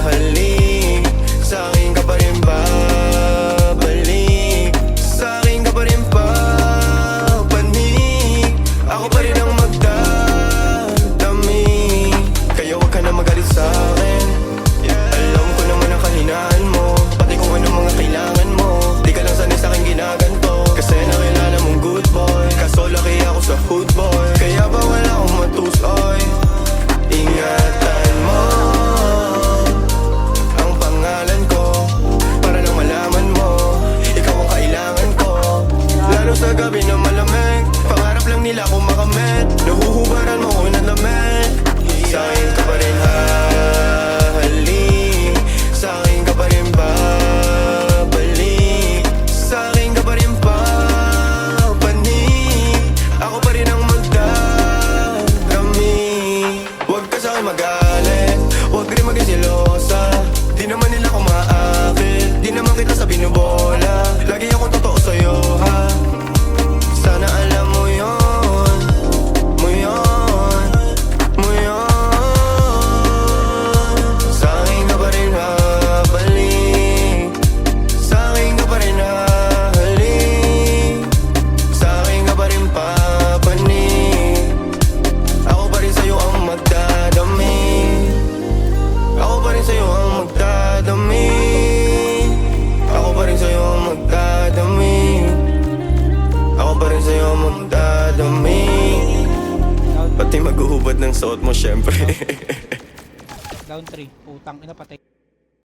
hahalik, sa'kin ka pa rin babalik, sa'kin ka pa rin papanik, ako pa rin ang magdadami. Kaya wag ka na magalit sa'kin, alam ko naman ang kahinaan mo, pati kung ano mga kailangan mo. Di ka lang sanay sa'kin ginaganto, kasi nakilala mong good boy, kaso laki ako sa hood boy. Kaya bawal akong matusoy, ingatan mo ang pangalan ko, para lang malaman mo, ikaw ang kailangan ko. Lalo sa gabi na malamig, pangarap lang nila akong makamit, nahuhubaran mo ko ng lamig. Sa'kin ka pa rin hahalik, sa'kin ka pa rin babalik, sa'kin ka pa rin papanik, ako pa rin ang magdadami. Huwag ka sa'kin magalit, huwag rin maging selosa, di naman nila ako maakit, di naman kita sa binubola, lagi akong totoo sa'yo ha. Sana alam mo yun, mo yun, mo yun. Sa'kin ka pa rin babalik, sa'kin ka pa rin hahalik, sa'kin ka pa rin papanik, ako pa rin sa'yo ang magdadami, ako pa rin sa'yo ang magdadami, ako pa rin sa'yo ang magdadami, ako pa rin sa'yo ang magdadami. Pati maghuhubad ng suot mo syempre. Down 3. Putang ina patay.